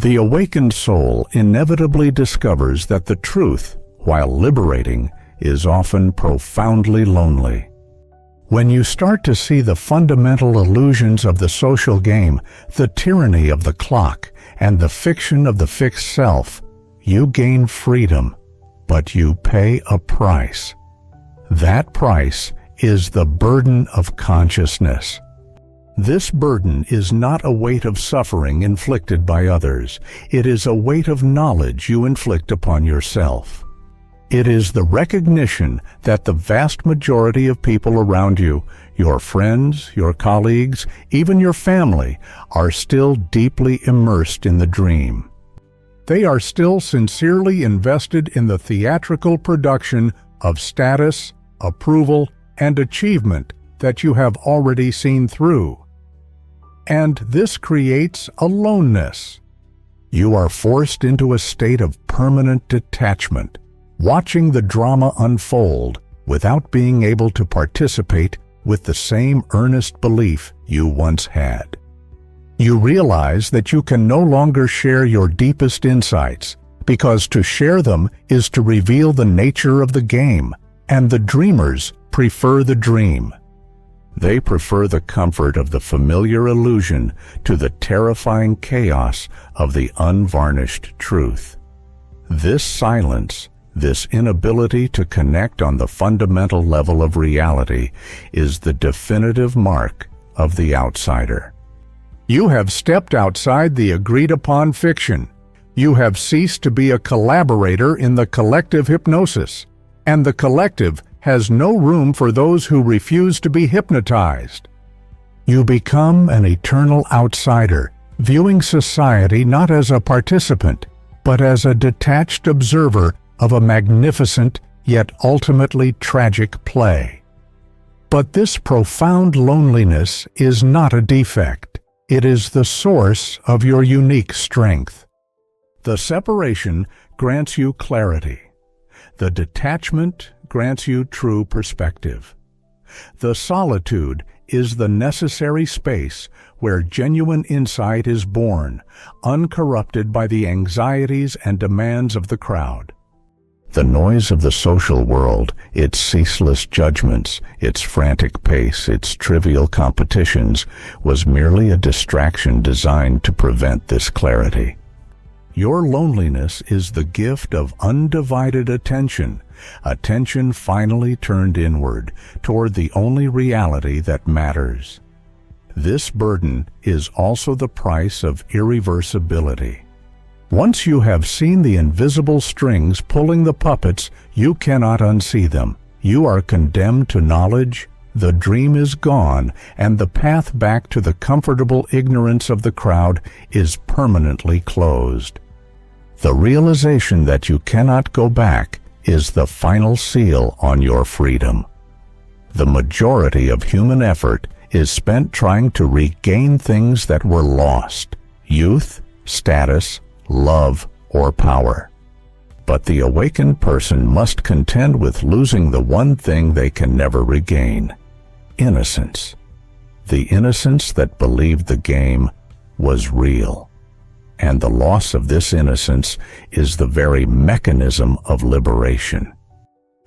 The awakened soul inevitably discovers that the truth, while liberating, is often profoundly lonely. When you start to see the fundamental illusions of the social game, the tyranny of the clock, and the fiction of the fixed self, you gain freedom, but you pay a price. That price is the burden of consciousness. This burden is not a weight of suffering inflicted by others. It is a weight of knowledge you inflict upon yourself. It is the recognition that the vast majority of people around you, your friends, your colleagues, even your family, are still deeply immersed in the dream. They are still sincerely invested in the theatrical production of status, approval, and achievement that you have already seen through. And this creates aloneness. You are forced into a state of permanent detachment, watching the drama unfold without being able to participate with the same earnest belief you once had. You realize that you can no longer share your deepest insights, because to share them is to reveal the nature of the game, and the dreamers prefer the dream. They prefer the comfort of the familiar illusion to the terrifying chaos of the unvarnished truth. This silence, this inability to connect on the fundamental level of reality, is the definitive mark of the outsider. You have stepped outside the agreed-upon fiction. You have ceased to be a collaborator in the collective hypnosis, and the collective has no room for those who refuse to be hypnotized. You become an eternal outsider, viewing society not as a participant, but as a detached observer of a magnificent yet ultimately tragic play. But this profound loneliness is not a defect. It is the source of your unique strength. The separation grants you clarity. The detachment grants you true perspective. The solitude is the necessary space where genuine insight is born, uncorrupted by the anxieties and demands of the crowd. The noise of the social world, its ceaseless judgments, its frantic pace, its trivial competitions, was merely a distraction designed to prevent this clarity. Your loneliness is the gift of undivided attention, attention finally turned inward, toward the only reality that matters. This burden is also the price of irreversibility. Once you have seen the invisible strings pulling the puppets, you cannot unsee them. You are condemned to knowledge, the dream is gone, and the path back to the comfortable ignorance of the crowd is permanently closed. The realization that you cannot go back is the final seal on your freedom. The majority of human effort is spent trying to regain things that were lost: youth, status, love, or power. But the awakened person must contend with losing the one thing they can never regain: innocence. The innocence that believed the game was real. And the loss of this innocence is the very mechanism of liberation.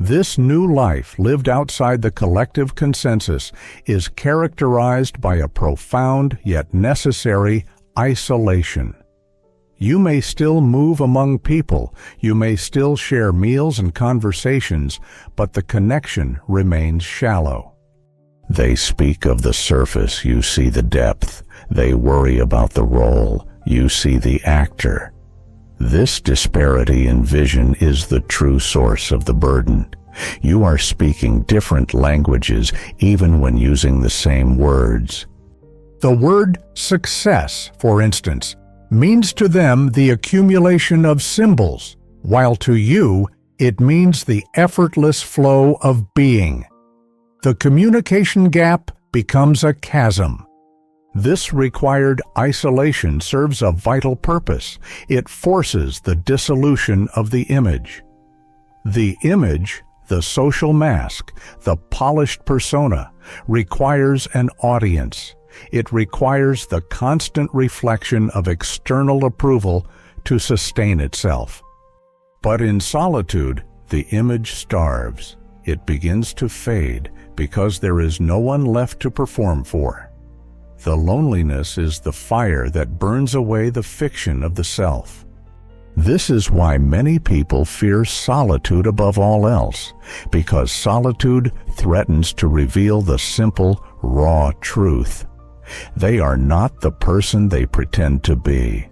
This new life lived outside the collective consensus is characterized by a profound yet necessary isolation. You may still move among people, you may still share meals and conversations, but the connection remains shallow. They speak of the surface, you see the depth. They worry about the role, you see the actor. This disparity in vision is the true source of the burden. You are speaking different languages even when using the same words. The word success, for instance, means to them the accumulation of symbols, while to you it means the effortless flow of being. The communication gap becomes a chasm. This required isolation serves a vital purpose. It forces the dissolution of the image. The image, the social mask, the polished persona, requires an audience. It requires the constant reflection of external approval to sustain itself. But in solitude, the image starves. It begins to fade because there is no one left to perform for. The loneliness is the fire that burns away the fiction of the self. This is why many people fear solitude above all else, because solitude threatens to reveal the simple, raw truth. They are not the person they pretend to be.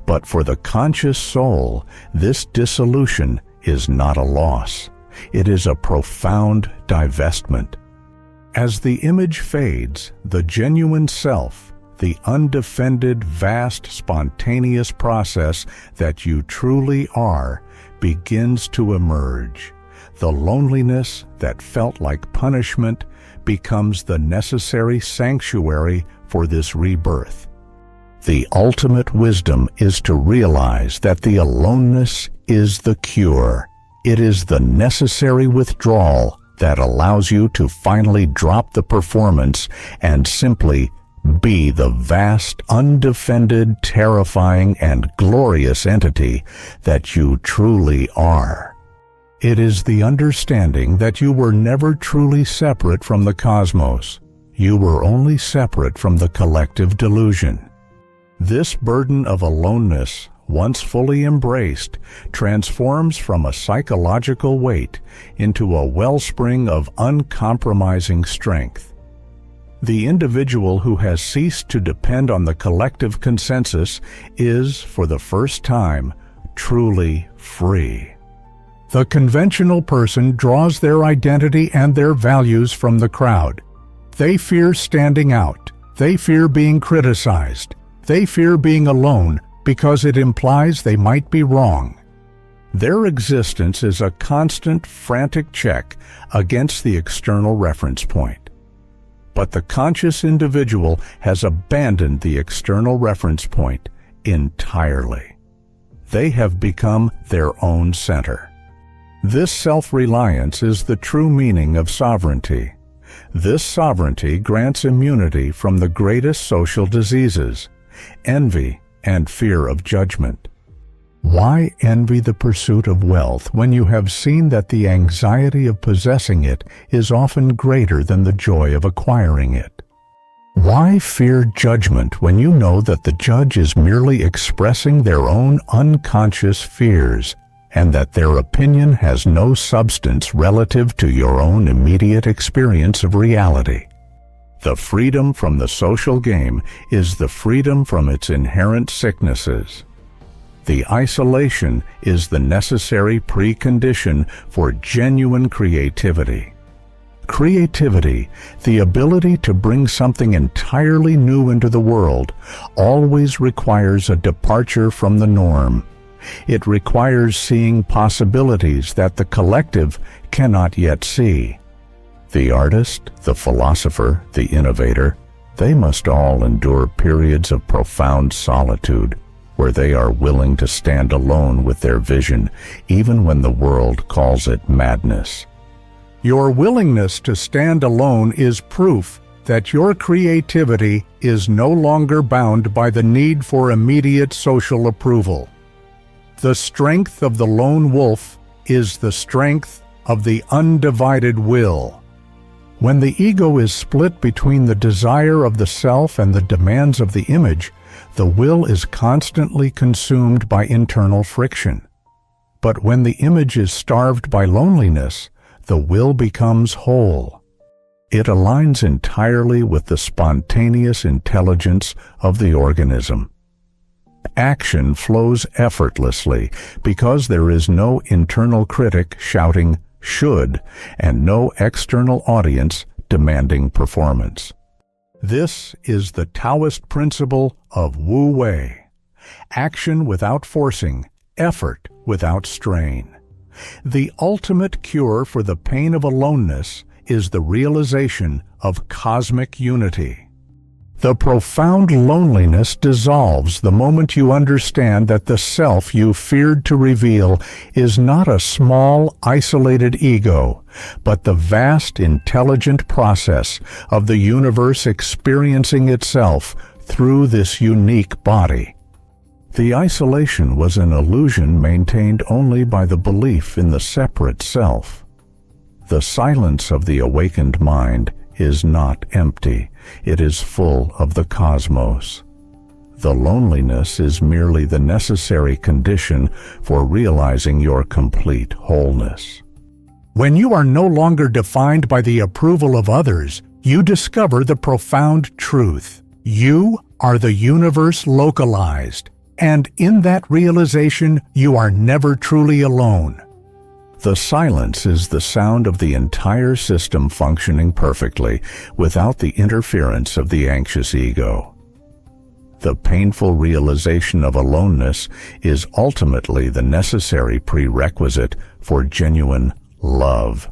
But for the conscious soul, this dissolution is not a loss. It is a profound divestment. As the image fades, the genuine self, the undefended, vast, spontaneous process that you truly are, begins to emerge. The loneliness that felt like punishment becomes the necessary sanctuary for this rebirth. The ultimate wisdom is to realize that the aloneness is the cure. It is the necessary withdrawal that allows you to finally drop the performance and simply be the vast, undefended, terrifying, and glorious entity that you truly are. It is the understanding that you were never truly separate from the cosmos. You were only separate from the collective delusion. This burden of aloneness, once fully embraced, transforms from a psychological weight into a wellspring of uncompromising strength. The individual who has ceased to depend on the collective consensus is, for the first time, truly free. The conventional person draws their identity and their values from the crowd. They fear standing out. They fear being criticized. They fear being alone because it implies they might be wrong. Their existence is a constant, frantic check against the external reference point. But the conscious individual has abandoned the external reference point entirely. They have become their own center. This self-reliance is the true meaning of sovereignty. This sovereignty grants immunity from the greatest social diseases, envy and fear of judgment. Why envy the pursuit of wealth when you have seen that the anxiety of possessing it is often greater than the joy of acquiring it? Why fear judgment when you know that the judge is merely expressing their own unconscious fears and that their opinion has no substance relative to your own immediate experience of reality? The freedom from the social game is the freedom from its inherent sicknesses. The isolation is the necessary precondition for genuine creativity. Creativity, the ability to bring something entirely new into the world, always requires a departure from the norm. It requires seeing possibilities that the collective cannot yet see. The artist, the philosopher, the innovator, they must all endure periods of profound solitude, where they are willing to stand alone with their vision, even when the world calls it madness. Your willingness to stand alone is proof that your creativity is no longer bound by the need for immediate social approval. The strength of the lone wolf is the strength of the undivided will. When the ego is split between the desire of the self and the demands of the image, the will is constantly consumed by internal friction. But when the image is starved by loneliness, the will becomes whole. It aligns entirely with the spontaneous intelligence of the organism. Action flows effortlessly because there is no internal critic shouting "should" and no external audience demanding performance. This is the Taoist principle of Wu Wei: action without forcing, effort without strain. The ultimate cure for the pain of aloneness is the realization of cosmic unity. The profound loneliness dissolves the moment you understand that the self you feared to reveal is not a small, isolated ego, but the vast, intelligent process of the universe experiencing itself through this unique body. The isolation was an illusion maintained only by the belief in the separate self. The silence of the awakened mind is not empty. It is full of the cosmos. The loneliness is merely the necessary condition for realizing your complete wholeness. When you are no longer defined by the approval of others, you discover the profound truth. You are the universe localized, and in that realization, you are never truly alone. The silence is the sound of the entire system functioning perfectly without the interference of the anxious ego. The painful realization of aloneness is ultimately the necessary prerequisite for genuine love.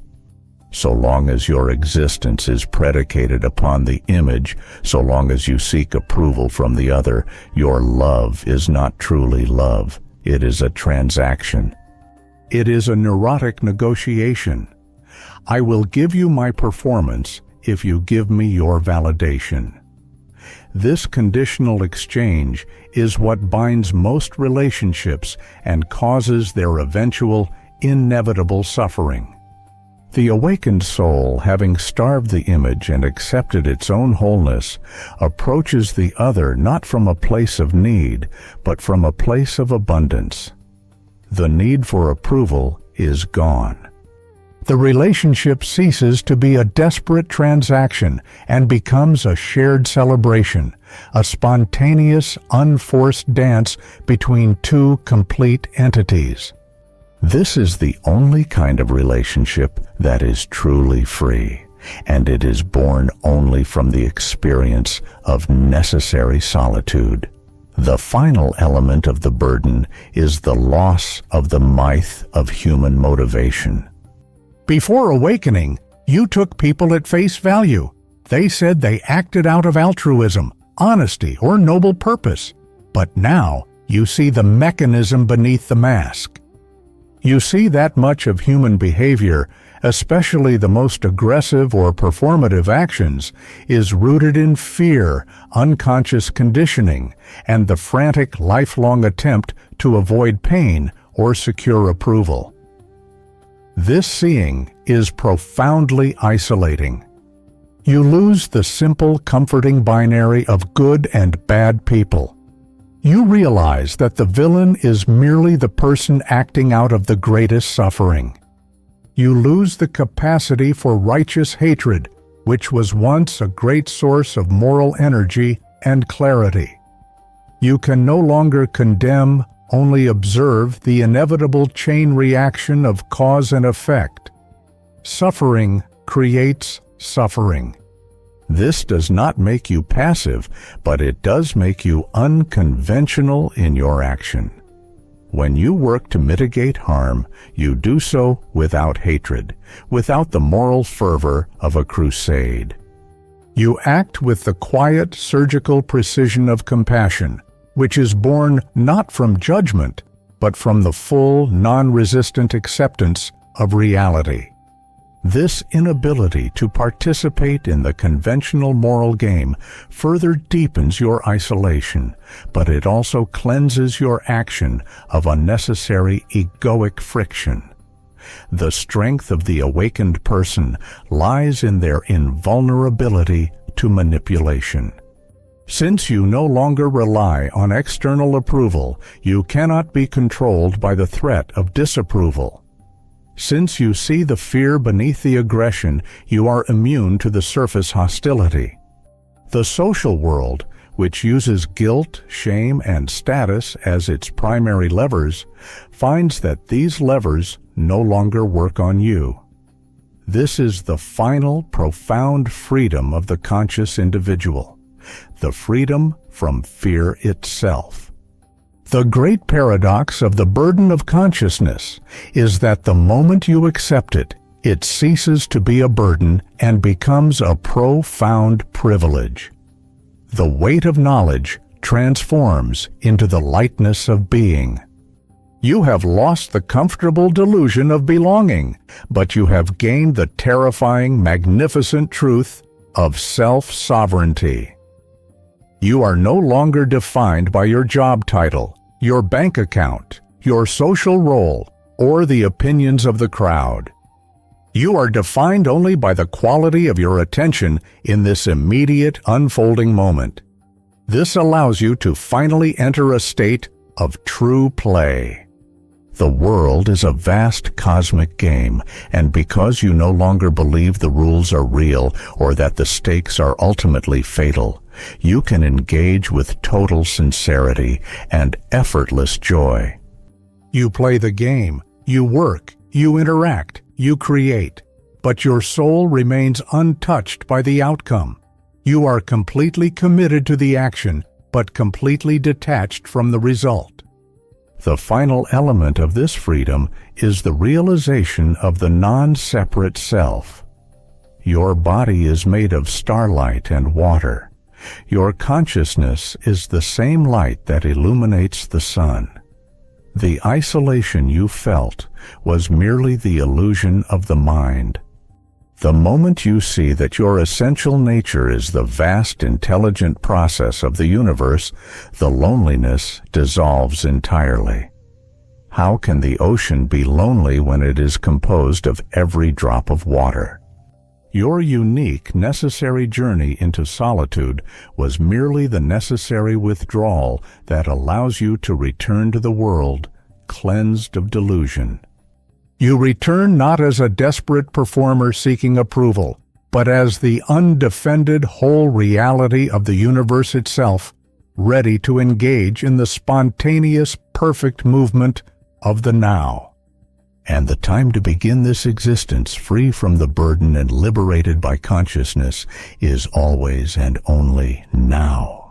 So long as your existence is predicated upon the image, so long as you seek approval from the other, your love is not truly love. It is a transaction. It is a neurotic negotiation. I will give you my performance if you give me your validation. This conditional exchange is what binds most relationships and causes their eventual, inevitable suffering. The awakened soul, having starved the image and accepted its own wholeness, approaches the other not from a place of need, but from a place of abundance. The need for approval is gone. The relationship ceases to be a desperate transaction and becomes a shared celebration, a spontaneous, unforced dance between two complete entities. This is the only kind of relationship that is truly free, and it is born only from the experience of necessary solitude. The final element of the burden is the loss of the myth of human motivation. Before awakening, you took people at face value. They said they acted out of altruism, honesty, or noble purpose. But now, you see the mechanism beneath the mask. You see that much of human behavior, especially the most aggressive or performative actions, is rooted in fear, unconscious conditioning, and the frantic lifelong attempt to avoid pain or secure approval. This seeing is profoundly isolating. You lose the simple, comforting binary of good and bad people. You realize that the villain is merely the person acting out of the greatest suffering. You lose the capacity for righteous hatred, which was once a great source of moral energy and clarity. You can no longer condemn, only observe the inevitable chain reaction of cause and effect. Suffering creates suffering. This does not make you passive, but it does make you unconventional in your action. When you work to mitigate harm, you do so without hatred, without the moral fervor of a crusade. You act with the quiet, surgical precision of compassion, which is born not from judgment, but from the full, non-resistant acceptance of reality. This inability to participate in the conventional moral game further deepens your isolation, but it also cleanses your action of unnecessary egoic friction. The strength of the awakened person lies in their invulnerability to manipulation. Since you no longer rely on external approval, you cannot be controlled by the threat of disapproval. Since you see the fear beneath the aggression, you are immune to the surface hostility. The social world, which uses guilt, shame, and status as its primary levers, finds that these levers no longer work on you. This is the final, profound freedom of the conscious individual, the freedom from fear itself. The great paradox of the burden of consciousness is that the moment you accept it, it ceases to be a burden and becomes a profound privilege. The weight of knowledge transforms into the lightness of being. You have lost the comfortable delusion of belonging, but you have gained the terrifying, magnificent truth of self-sovereignty. You are no longer defined by your job title, your bank account, your social role, or the opinions of the crowd. You are defined only by the quality of your attention in this immediate, unfolding moment. This allows you to finally enter a state of true play. The world is a vast cosmic game, and because you no longer believe the rules are real or that the stakes are ultimately fatal, you can engage with total sincerity and effortless joy. You play the game, you work, you interact, you create, but your soul remains untouched by the outcome. You are completely committed to the action, but completely detached from the result. The final element of this freedom is the realization of the non-separate self. Your body is made of starlight and water. Your consciousness is the same light that illuminates the sun. The isolation you felt was merely the illusion of the mind. The moment you see that your essential nature is the vast intelligent process of the universe, the loneliness dissolves entirely. How can the ocean be lonely when it is composed of every drop of water? Your unique, necessary journey into solitude was merely the necessary withdrawal that allows you to return to the world, cleansed of delusion. You return not as a desperate performer seeking approval, but as the undefended whole reality of the universe itself, ready to engage in the spontaneous, perfect movement of the now. And the time to begin this existence free from the burden and liberated by consciousness is always and only now.